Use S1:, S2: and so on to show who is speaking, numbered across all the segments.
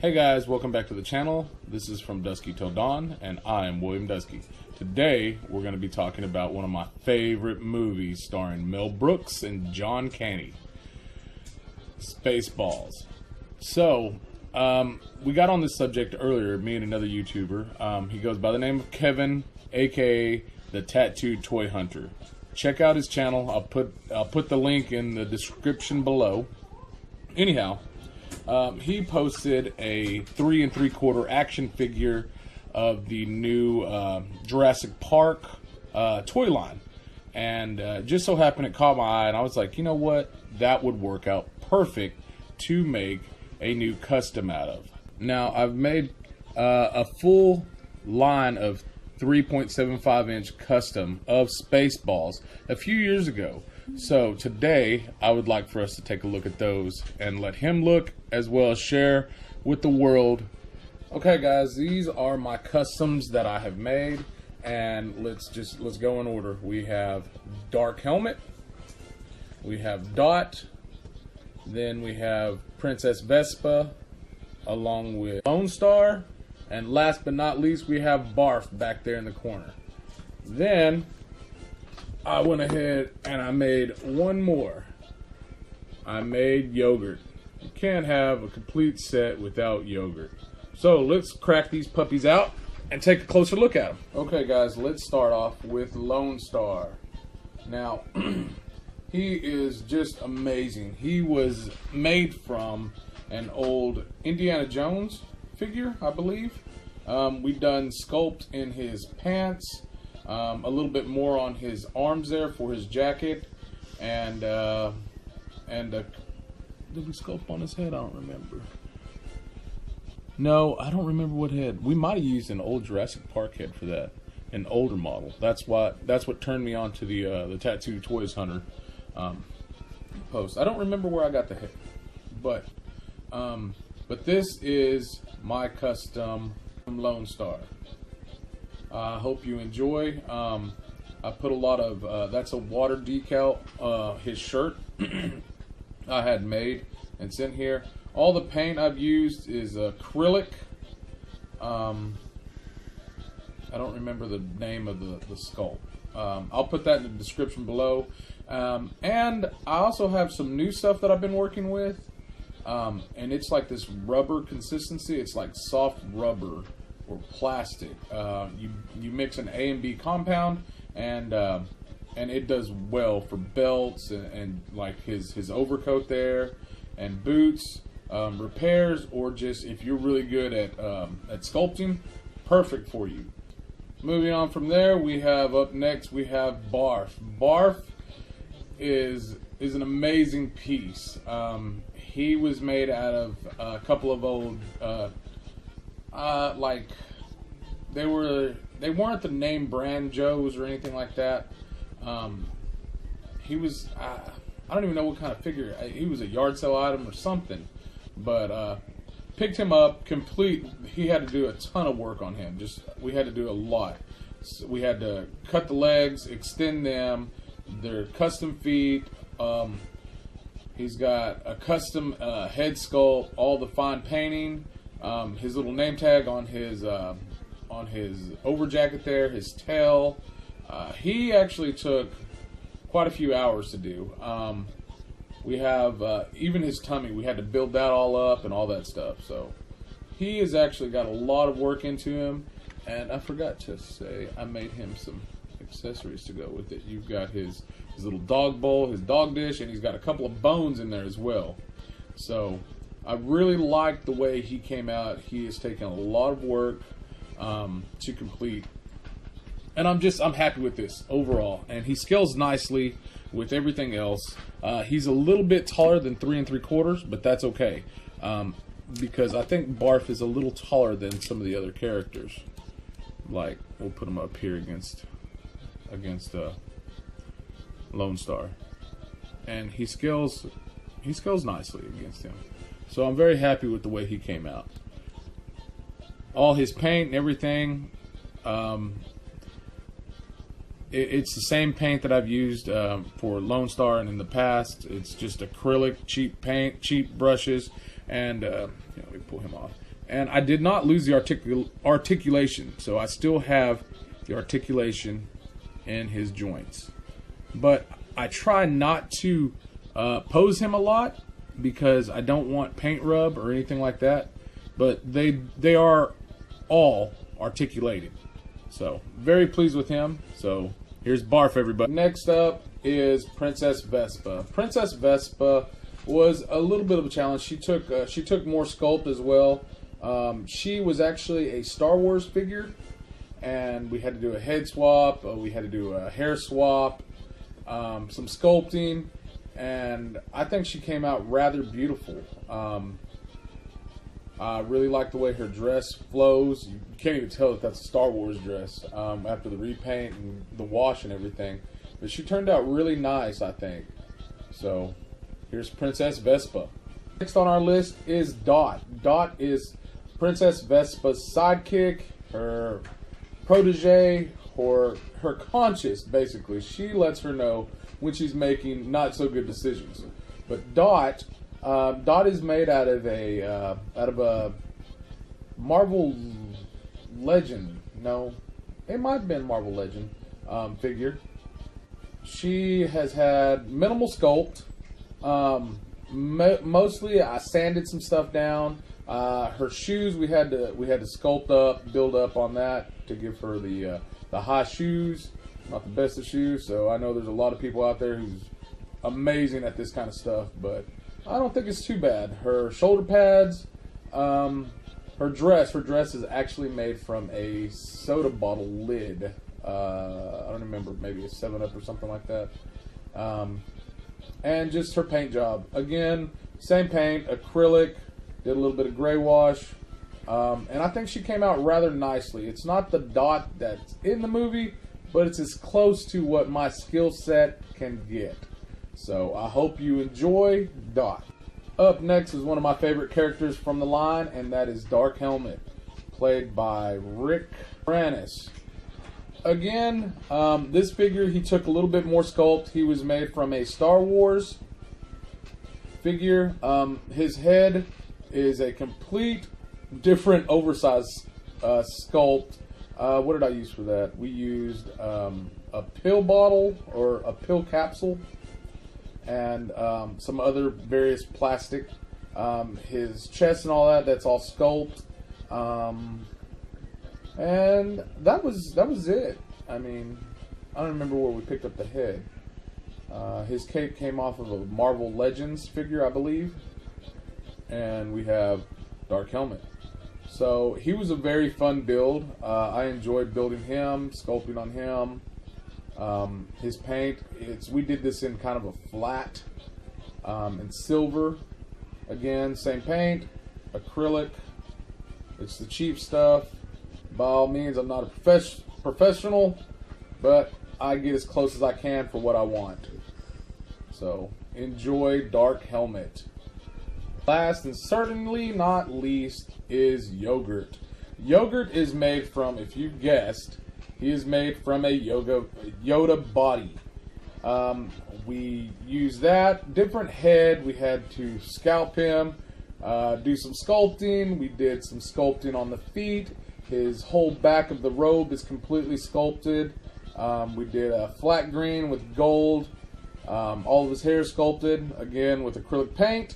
S1: Hey guys, welcome back to the channel. This is From Duske Till Dawn, and I am William Duske. Today, we're going to be talking about one of my favorite movies starring Mel Brooks and John Candy, SpaceBalls. So, we got on this subject earlier, me and another YouTuber. He goes by the name of Kevin, aka the Tattooed Toy Hunter. Check out his channel. I'll put the link in the description below. Anyhow, he posted a 3 3/4 action figure of the new Jurassic Park toy line, and just so happened it caught my eye, and I was like, you know what, that would work out perfect to make a new custom out of. Now I've made a full line of 3.75-inch custom of SpaceBalls a few years ago. So today I would like for us to take a look at those and let him look as well as share with the world. Okay guys, these are my customs that I have made, and let's go in order. We have Dark Helmet, we have Dot, then we have Princess Vespa along with Lone Star, and last but not least we have Barf back there in the corner. Then I went ahead and I made one more. I made Yogurt. You can't have a complete set without Yogurt. So let's crack these puppies out and take a closer look at them. Okay guys, let's start off with Lone Star. Now, he is just amazing. He was made from an old Indiana Jones figure, I believe. We done sculpt in his pants, a little bit more on his arms there for his jacket, and did we sculpt on his head? I don't remember. No, I don't remember what head. We might have used an old Jurassic Park head for that, an older model. That's what turned me on to the Tattoo Toys Hunter post. I don't remember where I got the head, but this is my custom Lone Star. I hope you enjoy. I put a lot of that's a water decal, his shirt I had made and sent here. All the paint I've used is acrylic. I don't remember the name of the sculpt. I'll put that in the description below. And I also have some new stuff that I've been working with. And it's like this rubber consistency. It's like soft rubber or plastic. You mix an A and B compound, and it does well for belts and like his overcoat there, and boots, repairs, or just if you're really good at sculpting, perfect for you. Moving on from there, up next we have Barf. Barf is an amazing piece. He was made out of a couple of old, like they weren't the name brand Joes or anything like that. He was, I don't even know what kind of figure. He was a yard sale item or something, but picked him up complete. He had to do a ton of work on him. We had to do a lot. So we had to cut the legs, extend them. They're custom feet. He's got a custom head sculpt, all the fine painting, his little name tag on his over jacket there, his tail. He actually took quite a few hours to do. We have even his tummy. We had to build that all up and all that stuff. So he has actually got a lot of work into him. And I forgot to say, I made him some accessories to go with it. You've got his little dog bowl, his dog dish, and he's got a couple of bones in there as well. So I really like the way he came out. He has taken a lot of work to complete, and I'm happy with this overall. And he scales nicely with everything else. He's a little bit taller than 3 3/4, but that's okay, because I think Barf is a little taller than some of the other characters. Like, we'll put him up here against Lone Star, and he scales nicely against him. So I'm very happy with the way he came out. All his paint and everything, it's the same paint that I've used for Lone Star and in the past. It's just acrylic, cheap paint, cheap brushes, and let me pull him off. And I did not lose the articulation, so I still have the articulation in his joints. But I try not to pose him a lot because I don't want paint rub or anything like that. But they are all articulated. So very pleased with him. So here's Barf, everybody. Next up is Princess Vespa. Princess Vespa was a little bit of a challenge. She took more sculpt as well. She was actually a Star Wars figure, and we had to do a head swap. We had to do a hair swap, some sculpting, and I think she came out rather beautiful. I really like the way her dress flows. You can't even tell that that's a Star Wars dress after the repaint and the wash and everything. But she turned out really nice, I think. So here's Princess Vespa. Next on our list is Dot. Dot is Princess Vespa's sidekick, her protege, or her conscience, basically. She lets her know when she's making not so good decisions. But Dot is made out of a Marvel Legend. No, it might have been Marvel Legend figure. She has had minimal sculpt. Mostly, I sanded some stuff down. Her shoes, we had to sculpt up, build up on that to give her the high shoes. Not the best of shoes, so I know there's a lot of people out there who's amazing at this kind of stuff, but I don't think it's too bad. Her shoulder pads, her dress is actually made from a soda bottle lid. I don't remember, maybe a 7-Up or something like that. And just her paint job. Again, same paint, acrylic, did a little bit of gray wash. And I think she came out rather nicely. It's not the Dot that's in the movie, but it's as close to what my skill set can get. So I hope you enjoy Dot. Up next is one of my favorite characters from the line, and that is Dark Helmet, played by Rick Moranis. Again, this figure, he took a little bit more sculpt. He was made from a Star Wars figure. His head is a complete different oversized sculpt. What did I use for that? We used a pill bottle or a pill capsule and some other various plastic. His chest and all that's all sculpt. And that was it. I mean, I don't remember where we picked up the head. His cape came off of a Marvel Legends figure, I believe. And we have Dark Helmet. So he was a very fun build. I enjoyed building him, sculpting on him. His paint, we did this in kind of a flat and silver. Again, same paint, acrylic. It's the cheap stuff. By all means, I'm not a professional, but I get as close as I can for what I want. So enjoy Dark Helmet. Last and certainly not least is Yogurt. Yogurt is made from, if you guessed, he is made from a Yoda body. We used that different head. We had to scalp him, do some sculpting. We did some sculpting on the feet. His whole back of the robe is completely sculpted. We did a flat green with gold. All of his hair sculpted, again with acrylic paint.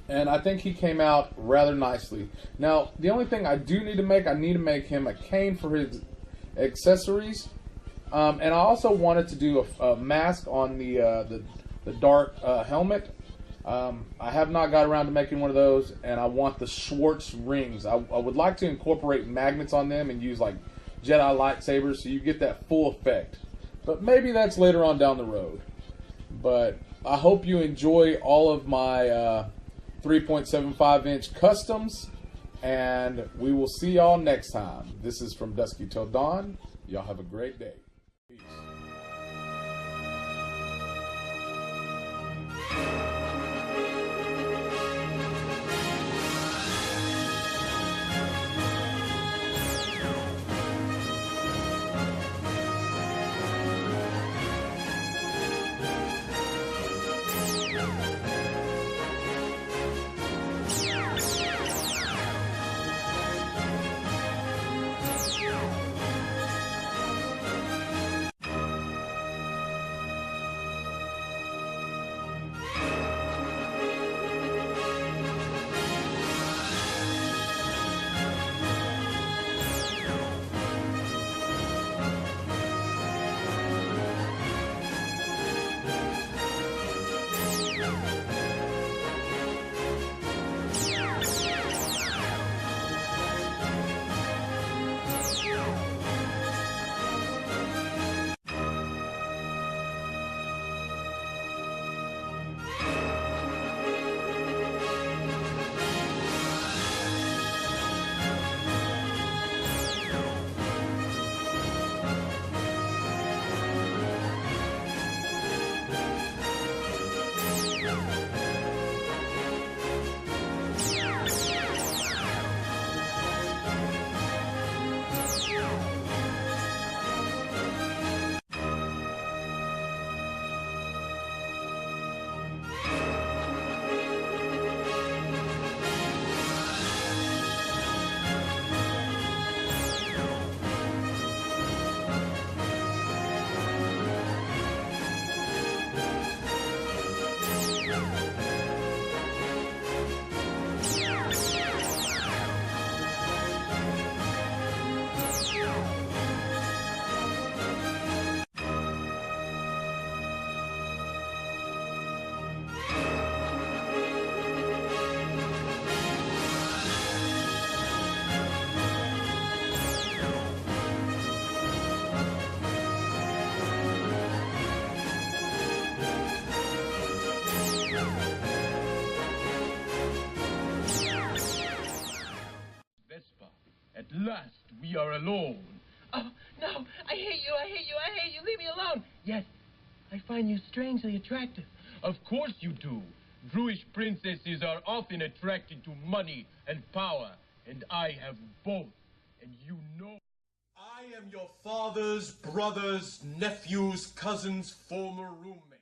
S1: And I think he came out rather nicely. Now, the only thing I do need to make, I need to make him a cane for his accessories. And I also wanted to do a mask on the dark helmet. I have not got around to making one of those, and I want the Schwartz rings. I would like to incorporate magnets on them and use like Jedi lightsabers so you get that full effect. But maybe that's later on down the road. But I hope you enjoy all of my 3.75-inch customs, and we will see y'all next time. This is From Dusky Till Dawn. Y'all have a great day. Peace.
S2: we are alone.
S3: Oh, no, I hate you, I hate you, I hate you, leave me alone. Yes, I find you strangely attractive.
S2: Of course you do. Druish princesses are often attracted to money and power, and I have both, and you know.
S4: I am your father's brother's nephew's cousin's former roommate.